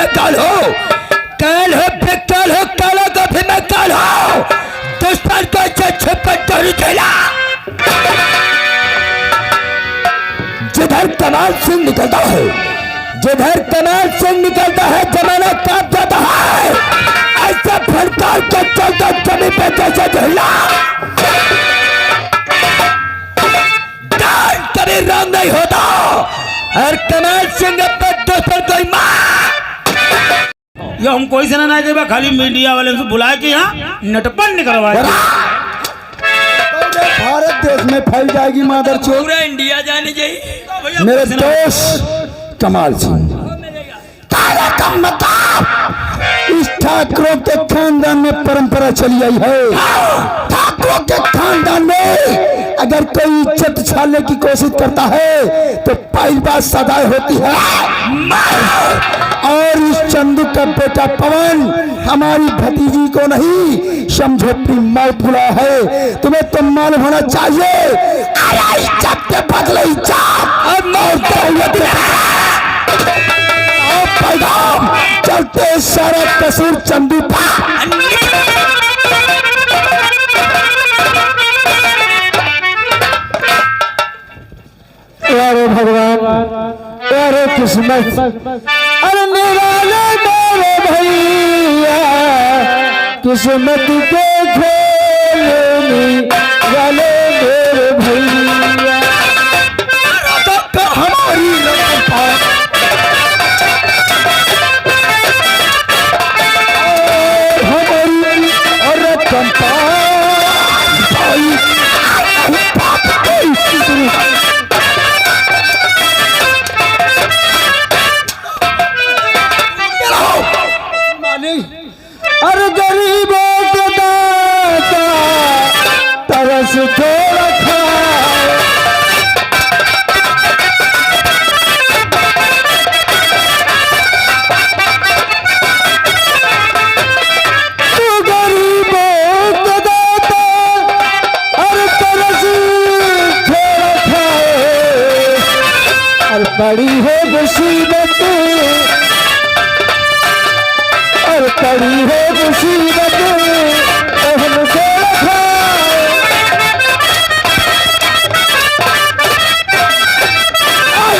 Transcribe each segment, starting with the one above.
मैं काल हो, काल हो, बेकाल हो, काला का भी मैं काल हो। दुश्मन को छुपकर डोरी खेला, जिधर कमाल सिंह निकलता है, जिधर कमाल सिंह निकलता है जमाना काट जाता है। ऐसा फड़कार के चलता जमीन पे जैसे झूला, कभी रंग नहीं होता। और कमाल सिंह अपने दोस्तों को ये हम कोई से ना के खाली मीडिया वाले से बुला के यहाँ नटपन नहीं करवाए। भारत देश में फैल जाएगी मादर चोर। पूरा इंडिया जाने चाहिए। मेरे दोस्त कमाल सिंह तारा का मतलब इस ठाकुरों के खानदान में परंपरा चली आई है। ठाकुरों के खानदान में अगर कोई इज्जत छालने की कोशिश करता है तो पहली बात सजाए होती है। और इस चंदू का बेटा पवन हमारी भतीजी को नहीं समझो अपनी मौत बुला है। तुम्हें तो मालूम होना चाहिए इज्जत के बदले इज्जत मौत पैगाम चलते सारा कसूर चंदू का। अरे भगवान, अरे किस्मत, अरे निराले मेरे भैया किस्मत के खेलने वाले मेरे भैया। हमारी अरे गरीबों के दाता तरस को रखा तू गरीबों के दाता अरे तरस को रखा और बड़ी है मुसीबत और कड़ी है मुसीबत हमको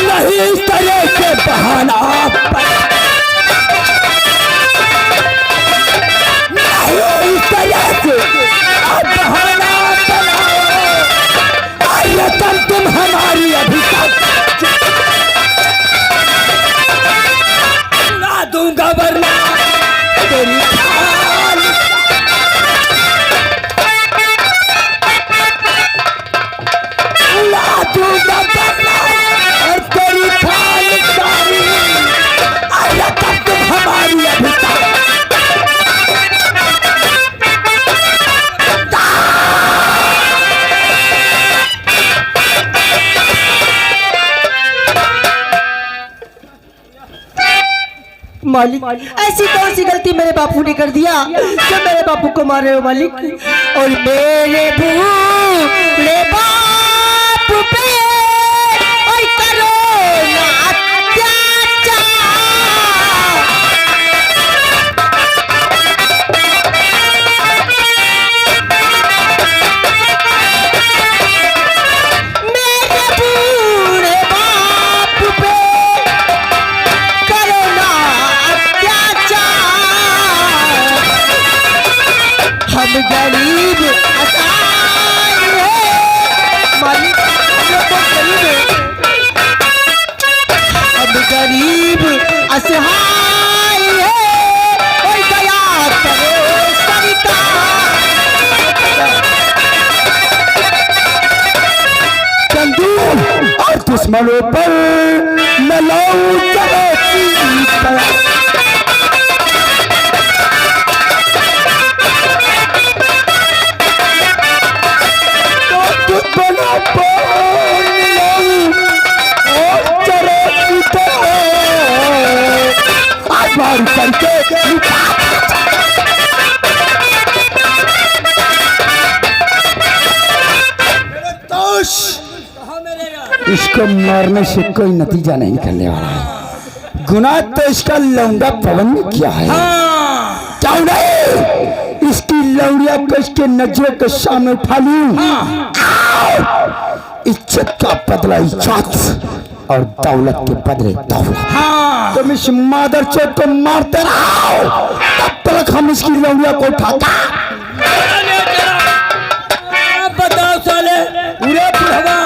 नहीं इस तरह के बहाना नहीं इस तरह से बहाना बनाओ। तुम हमारी अभी तक ना दूंगा वरना तेरी खाल ला दूंगा वरना और तेरी खाल सारी अरे तब तुम हमारी अभी तक मालिक ऐसी कौन सी गलती मेरे बापू ने कर दिया जो मेरे बापू को मार रहे हो मालिक। और मेरे बूढ़े बाप पे और करो ना अत्याचार। मेरे बूढ़े बाप पे करो ना हम गरीब असहाय हैं मालिक, हम लोग बहुत गरीब हैं। हम गरीब असहाय हैं और दया करो सरकार। चंदू और दुश्मनों पर न लाऊं चलो इसको मारने से कोई नतीजा नहीं निकलने वाला है। गुनाह तो इसका लौंडा पवन ने किया है। क्यों नहीं इसकी लौड़िया को इसके नजरों के सामने उठा लूं। इज्जत का बदला इज्जत और दौलत के बदले दौलत। तुम इस मादर चोट को मारते रहो तब तक हम इसकी लौड़िया को उठाता। बताओ साले उरे बुढ़वा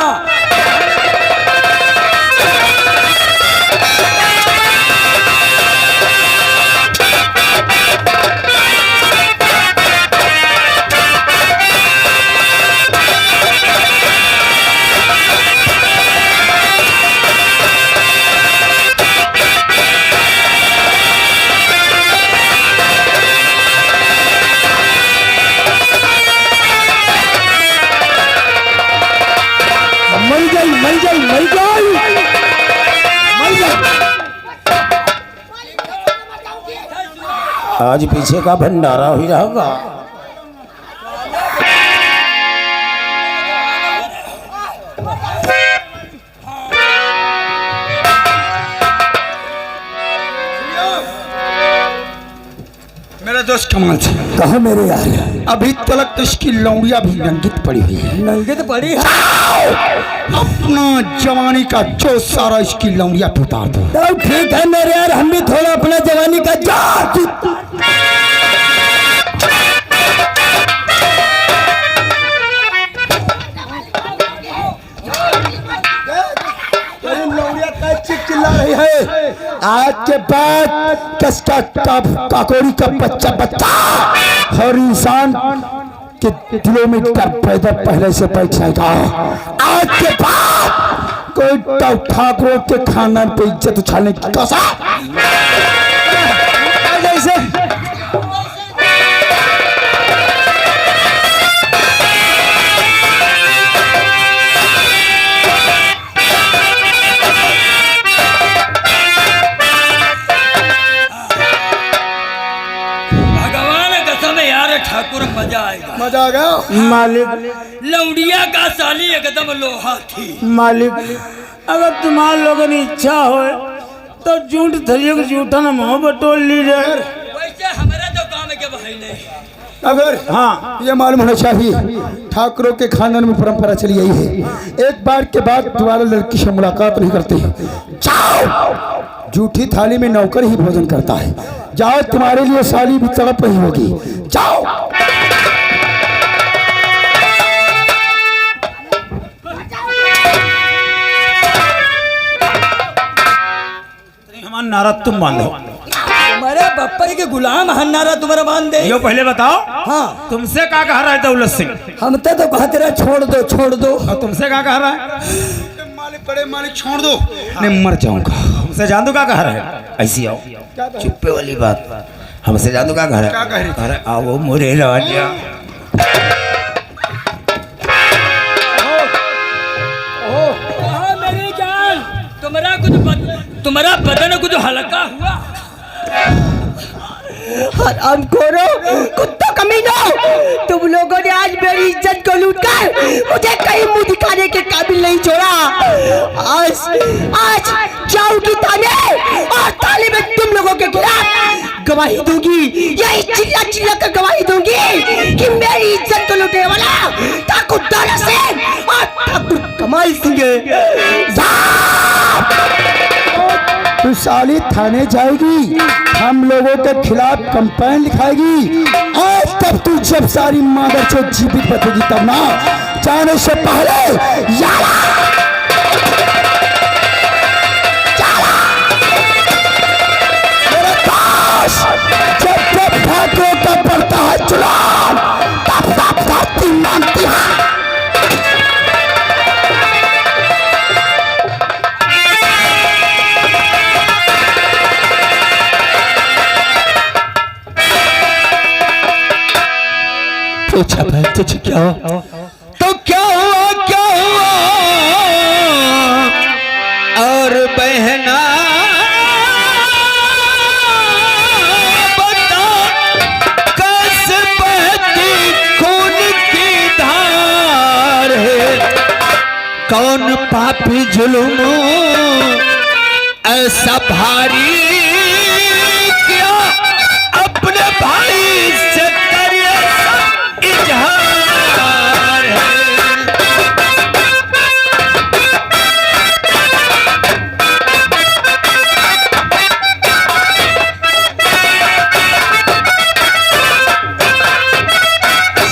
आज पीछे का भंडारा ही रहेगा। मेरा दोस्त कमाल से कहा मेरे यार, अभी तक तो इसकी लौड़िया भी नंगित पड़ी हुई है। नंगे तो पड़ी है। अपना जवानी का जो सारा इसकी लौड़िया पे उतार दो। तो ठीक है मेरे यार, हम भी थोड़ा अपना जवानी का जोश चिल्ला रही है। आज के बाद कसका काकोरी का बच्चा बच्चा हर इंसान के दिलों में डर पैदा पहले से बैठ जाएगा। आज के बाद कोई ठाकुरों के खानदान पे इज्जत उछालने की कोशिश जैसे ठाकुर मजा आएगा। मजा आ गया मालिक। लौड़िया का साली एकदम लोहा थी। मालिक अगर तुम्हारे लोगों की इच्छा हो तो झूठ थलियों को झूठा न मुँह बटोल लीजिए। वैसे हमारा तो काम है कि भाई नहीं। अगर हाँ ये मालूम होना चाहिए ठाकुरों के खानदान में परंपरा चली आई है, एक बार के बाद दोबारा लड़की से मुलाकात नहीं करते। जाओ, जूठी थाली में नौकर ही भोजन करता है। जाओ, तुम्हारे लिए साली भी तड़प रही होगी। जाओ। हमारा नारा तुम बांधो। हमारे बप्पर के गुलाम हन्नारा तुम्हारा बांध दे। यो पहले बताओ। हाँ तुमसे क्या कह रहा है दौलत सिंह? हम तो कहते रहे छोड़ दो छोड़ दो। और तुमसे क्या कह रहा है? मालिक बड़े मालिक छोड़ दो, मैं मर जाऊंगा। हमसे जानू क्या कह रहा है? ऐसी आओ, चुप्पे वाली बात। हमसे जानू क्या कह रहा है? कह रहा है आओ मुरे राजा। मेरी जान, तुम्हारा बदन कुछ हल्का हुआ। हम खोरो कुत्ता कमीनो, तुम लोगों ने आज मेरी इज्जत को लूटकर मुझे कहीं मुंह दिखाने के काबिल नहीं छोड़ा। आज जाऊंगी थाने और थाने में तुम लोगों के खिलाफ गवाही दूंगी। यही चिल्ला चिल्ला कर गवाही दूंगी कि मेरी इज्जत को लूटने वाला ठाकुर दौलत सिंह और ठाकुर कमाल सिंह है। तू साली थाने जाएगी, हम लोगों के खिलाफ कंप्लेन लिखाएगी। आज तब तू जब सारी मादर से जीवित बचेगी तब ना, जाने से पहले यारा मेरे पास जब ठाकुरों का पड़ता है चुनाव तब तब धरती मानती है। क्या हुआ? तो क्या हुआ और बहना बता, कस बहती खून की धार है, कौन पापी जुल्म ऐसा भारी क्या अपने भाई से करे इजहार है।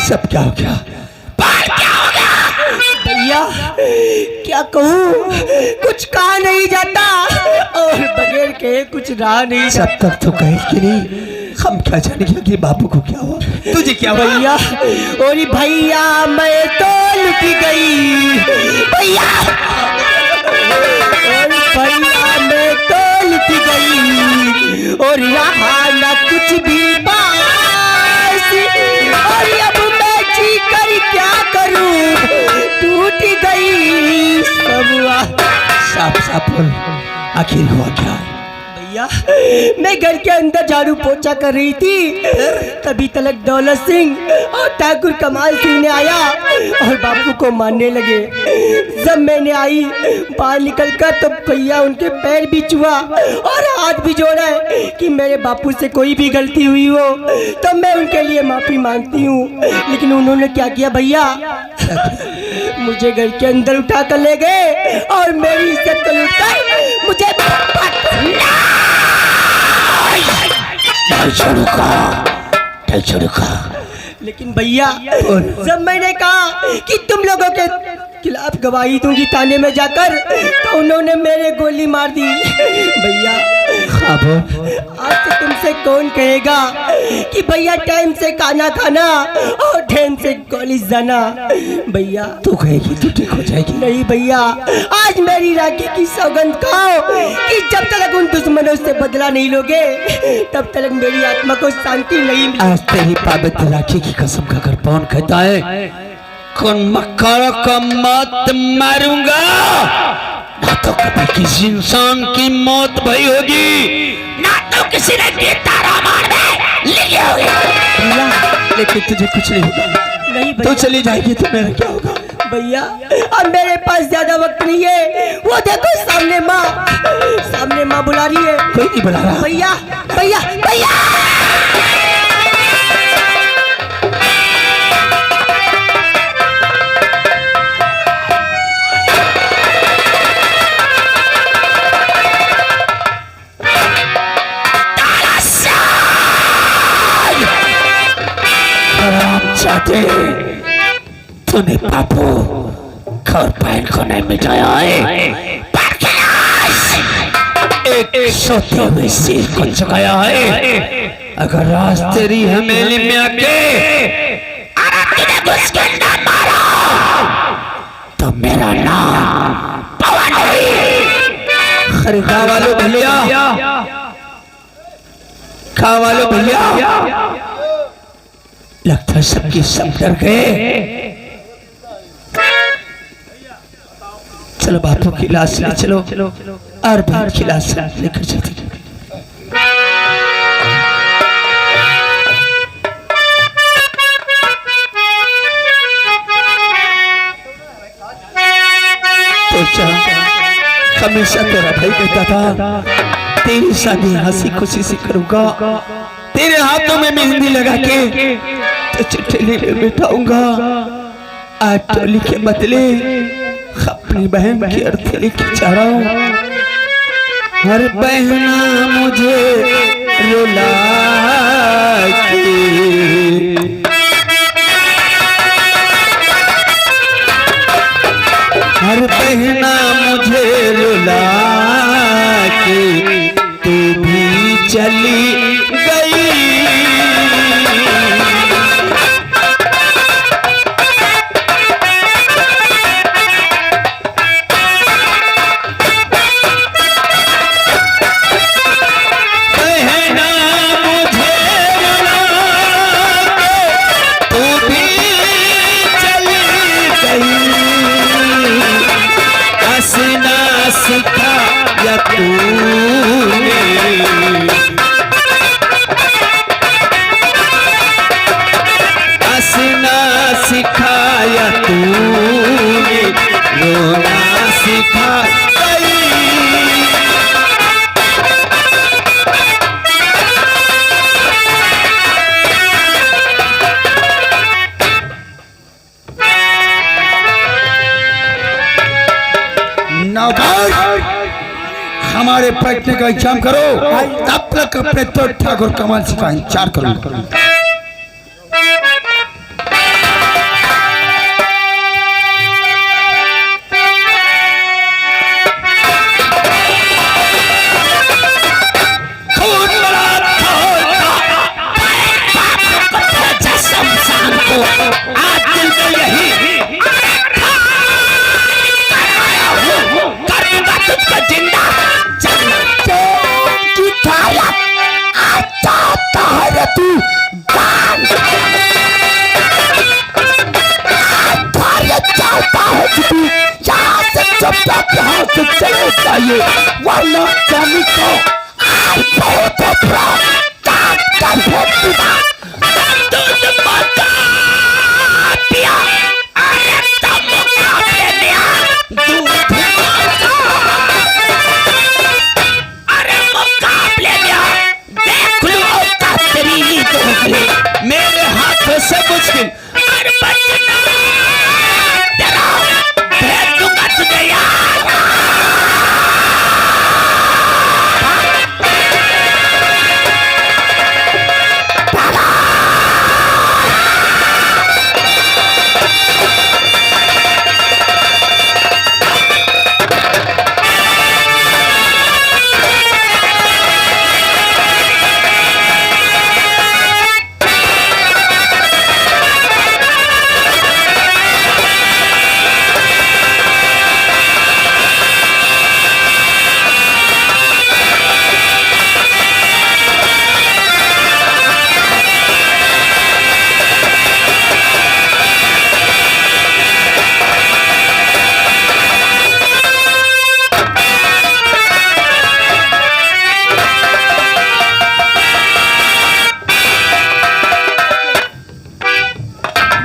सब क्या हो गया? भैया क्या कहूँ, कुछ कहा नहीं जाता और बगैर कहे कुछ रहा नहीं जाता। सब तक तो कहे कि नहीं, हम क्या जानेंगे कि बाबू को क्या हुआ? तुझे क्या भैया और भैया मैं तो लुट गई, भैया और भैया मैं तो लुट गई और यहाँ न कुछ भी पास, और अब मैं जी कर क्या करूँ, टूट गई सब। साफ साफ बोल, आखिर हुआ क्या? भैया मैं घर के अंदर झाड़ू पोछा कर रही थी, तभी तलक दौलत सिंह और ठाकुर कमाल सिंह ने आया और बापू को मारने लगे। जब मैंने आई बाहर निकलकर तो भैया उनके पैर भी छुआ और हाथ भी जोड़ा है कि मेरे बापू से कोई भी गलती हुई हो तो मैं उनके लिए माफी मांगती हूँ। लेकिन उन्होंने क्या किया भैया, मुझे घर के अंदर उठा कर ले गए और मेरी इज्जत को लूटकर मुझे लेकिन भैया जब मैंने कहा कि तुम लोगों के खिलाफ गवाही दूंगी थाने में जाकर, तो उन्होंने मेरे गोली मार दी। भैया आज से तुमसे कौन कहेगा कि भैया टाइम से खाना खाना और टाइम से कॉलेज जाना। भैया तू कहेगी तो ठीक हो जाएगी। नहीं भैया, आज मेरी राखी की सौगंध खाओ कि जब तक उन दुश्मनों से बदला नहीं लोगे तब तक मेरी आत्मा को शांति नहीं मिलेगी। आज तेरी पवित्र राखी की कसम खाकर कौन कहता है कौन मक्खर को मत मारूंगा ना तो कभी किसी इंसान की मौत भई होगी, ना तो किसी ने गीता रामायण में लिखी होगी। भैया लेकिन तुझे कुछ नहीं होगा। नहीं तो भैया, चली जाएगी तो मेरा क्या होगा? भैया अब मेरे पास ज्यादा वक्त नहीं है। वो देखो सामने माँ बुला रही है। कोई नहीं बुला रहा। भैया भैया भैया चाहते तूने बापू घर बहन को नहीं मिटाया है, एक सोते हुए सिर को झुकाया है। अगर राज तेरी हमेली में आके मारा तो मेरा नाम पवन नहीं। अरे खावालो भैया, खावालो भैया, लगता है सबकी सब डर गए। चलो बापू की लाश ले चलो और बहन की लाश लेकर चलते। तो हमेशा तेरा भाई कहता था तेरी शादी हंसी खुशी से करूंगा, तेरे हाथों में मेहंदी लगा के तो चिट्ठी ले बिठाऊंगा। आज टोली के बदले अपनी बहन की अर्थी लेके जा रहा हूँ। हर बहना मुझे रुला के, हर बहना मुझे रुला के तू भी चली गई। मारे पलटने का इंतजाम करो, तब तक अपने तो ठाकुर कमाल सिंह का इंतजार करूंगा। चले जाइए वरना स्वामी को बहुत मेरे हाथों से मुश्किल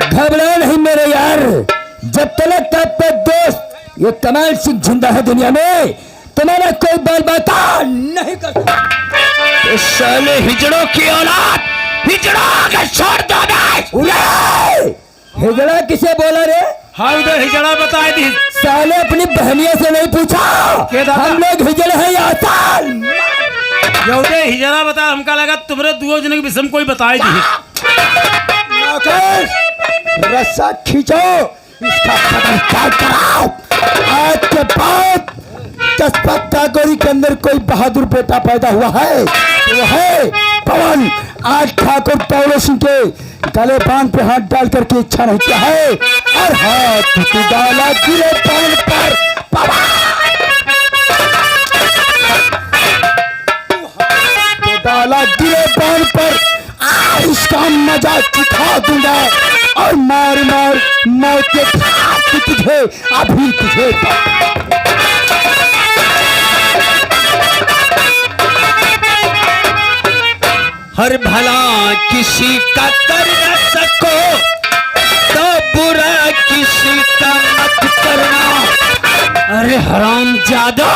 घबरा नहीं मेरे यार, जब तक आपका दोस्त ये कमाल सिंह जिंदा है दुनिया में तुम्हारा कोई बाल बाता नहीं कर सकता। इस साले हिजड़ों की औलाद हिजड़ा का छोड़ दो उड़े! हिजड़ा किसे बोला रे? हाँ उधर हिजड़ा बताए थी। साले अपनी बहनियों से नहीं पूछा, हम लोग हिजड़े हैं या साल। जो उधर हिजड़ा बताया हमका लगा तुम्हारे दुओ जन के विषम कोई बताए थी। रस्सा खींचो, इसका कदम कराओ। आज के बाद दशपत टागोरी के अंदर कोई बहादुर बेटा पैदा हुआ है तो वो है पवन। आज ठाकुर पौलो सिंह के गले बांध पे हाथ डाल करके इच्छा नहीं किया है और हाथ डाला गिरे पवन पर। डाला गिरे पवन पर, इसका मजा चिखा दूंगा और मार मार मौत के घाट तुझे अभी तुझे हर भला किसी का कर न सको तो बुरा किसी का मत करना। अरे हराम जादो,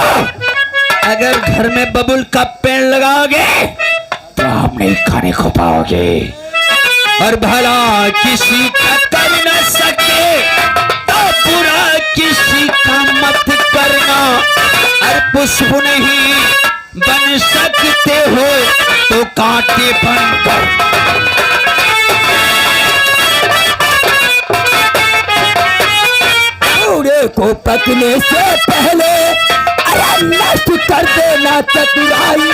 अगर घर में बबुल का पेड़ लगाओगे तो आप नहीं खाने को पाओगे। और भला किसी का कर न सके तो बुरा किसी का मत करना। और पुष्प नहीं बन सकते हो तो कांटे बनकर। घोड़े को पकने से पहले अरे नष्ट कर देना चतुराई।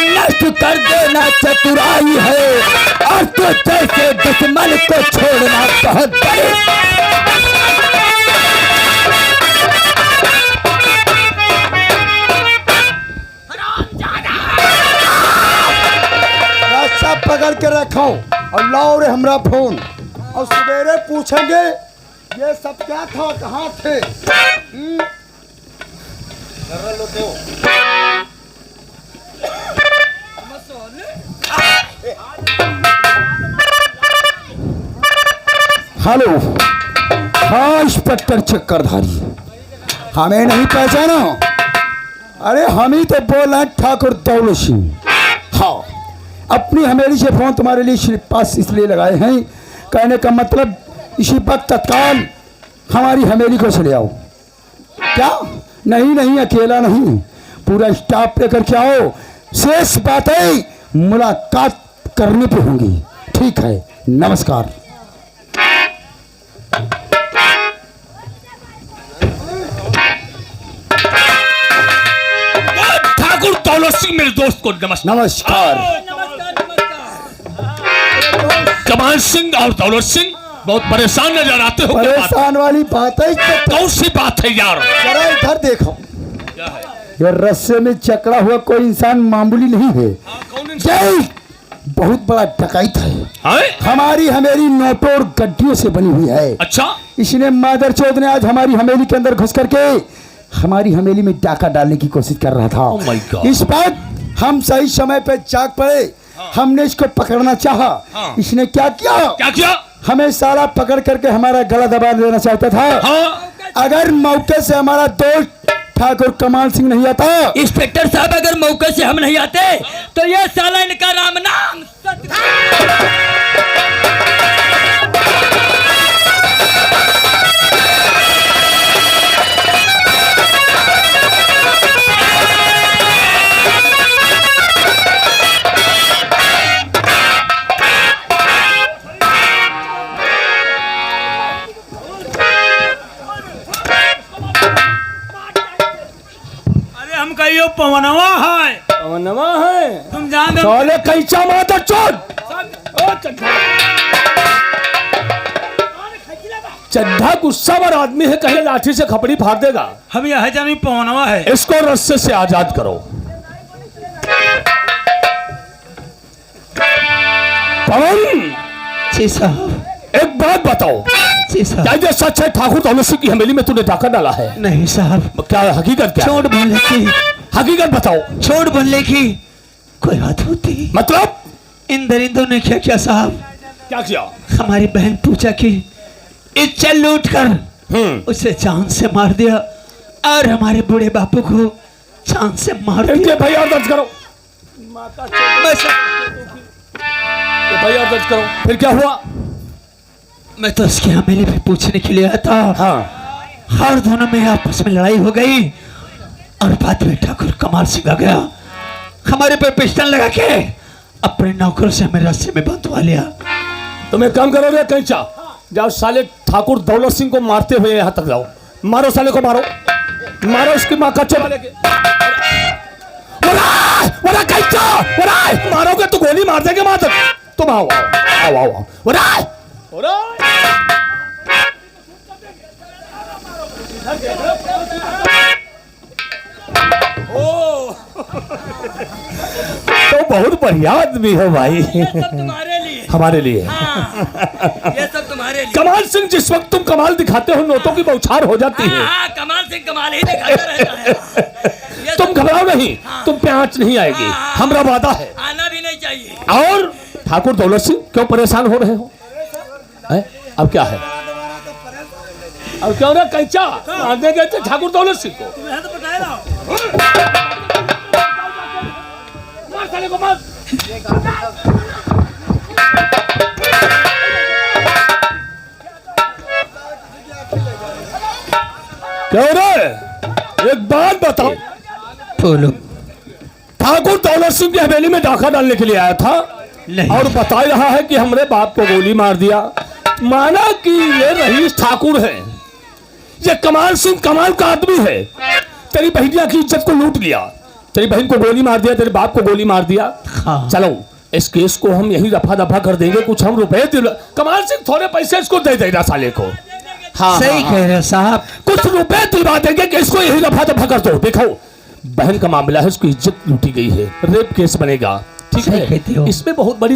नष्ट कर देना चतुराई है और तो जैसे दुश्मन को छोड़ना बहुत बड़े। रास्ता पकड़ के रखो और लाओ रे हमरा फोन और सवेरे पूछेंगे ये सब क्या था, कहाँ थे। हेलो, हाँ इंस्पेक्टर चक्करधारी, हमें नहीं पहचाना? अरे हम ही तो बोल रहे हैं ठाकुर दौलत सिंह। हाँ, अपनी हमेली से फोन तुम्हारे लिए पास इसलिए लगाए हैं कहने का मतलब इसी पर तत्काल हमारी हवेली को चले आओ। क्या? नहीं, अकेला नहीं, पूरा स्टाफ लेकर के आओ। शेष बातें मुलाकात करने पे होंगी। ठीक है, नमस्कार। ठाकुर दौलत सिंह मेरे दोस्त को नमस्कार। कमाल सिंह और दौलत सिंह बहुत परेशान नजर आते हो। परेशान वाली बात है कौन सी बात है यार? जरा इधर देखो, ये रस्से में चकड़ा हुआ कोई इंसान मामूली नहीं है। जय बहुत बड़ा डकैत है। हमारी हवेली नोटों और गड्डियों से बनी हुई है। अच्छा, इसने मादर चौथ ने आज हमारी हवेली के अंदर घुस करके हमारी हवेली में डाका डालने की कोशिश कर रहा था। Oh my God। इस बात हम सही समय पे जाग पड़े। हमने इसको पकड़ना चाहा। इसने क्या किया? हमें साला पकड़ करके हमारा गला दबा लेना चाहता था। अगर मौके से हमारा दोस्त ठाकुर कमाल सिंह नहीं आता, इंस्पेक्टर साहब, अगर मौके से हम नहीं आते तो ये साला इनका राम नाम कहियो पवनवा है। तुम जान साले कैसा मादर चोद चड्ढा गुस्सावर आदमी है, कहीं लाठी से खपड़ी फाड़ देगा। हम यह जानी पवनवा है। इसको रस्से से आजाद करो। पवन जी साहब, एक बात बताओ, जी साहब। क्या ये सच है ठाकुर दौलत सिंह की हवेली में तूने डाका डाला है? नहीं साहब, क्या हकीकत? क्या छोड़ बोलने की, हकीकत बताओ। छोड़ बोलने की कोई बात होती? मतलब इन दरिंदों ने क्या किया साहब? क्या किया? हमारी बहन पूजा की इज्जत लूट कर उसे जान से मार दिया और हमारे बूढ़े बापू को जान से मार दिया। भाई और दर्ज करो, भाई और दर्ज करो। फिर क्या हुआ? मैं तो उसकी हवेली पे पूछने के लिए आया था। हाँ। हर दोनों में आपस में लड़ाई हो गई और बाद में ठाकुर कमाल सिंह आ गया, हमारे पे पिस्टल लगा के अपने नौकर से हमें रस्से में बंधवा लिया। तुम एक काम करोगे कैचा, जाओ साले ठाकुर दौलत सिंह को मारते हुए यहाँ तक जाओ। मारो साले को, मारो मारो उसकी माँ का चोला लेके। मारोगे तो गोली मार देंगे मार। तुम आओ आओ आओ आओ। तो बहुत बढ़िया आदमी हो भाई। तुम्हारे लिए, हमारे लिए ये सब तुम्हारे लिए। कमाल सिंह, जिस वक्त तुम कमाल दिखाते हो नोटों की बौछार हो जाती है। कमाल सिंह कमाल ही दिखाता रहता है। तुम घबराओ नहीं, तुम पे आंच नहीं आएगी, हमारा वादा है। आना भी नहीं चाहिए। और ठाकुर दौलत सिंह क्यों परेशान हो रहे हो? अब क्या है? अब क्यों ना कैचा मारने गए थे ठाकुर दौलत सिंह को? मार साले को, मार। क्यों रे? एक बात बताओ, बोलो। ठाकुर दौलत सिंह की हवेली में डाका डालने के लिए आया था और बता रहा है कि हमरे बाप को गोली मार दिया। माना कि ये रईस ठाकुर है, ये कमाल सिंह कमाल का आदमी है। तेरी बहनिया की इज्जत को लूट लिया, तेरी बहन को गोली मार दिया, तेरे बाप को गोली मार दिया। चलो इस केस को हम यही रफा दफा कर देंगे। कुछ हम रुपए कमाल सिंह थोड़े पैसे इसको दे देना साले को। हाँ, सही कह रहे साहब, कुछ रुपए दिलवा देंगे कि इसको यही रफा दफा कर दो। देखो बहन का मामला है, उसकी इज्जत लूटी गई है, रेप केस बनेगा। ठीक है, इसमें बहुत बड़ी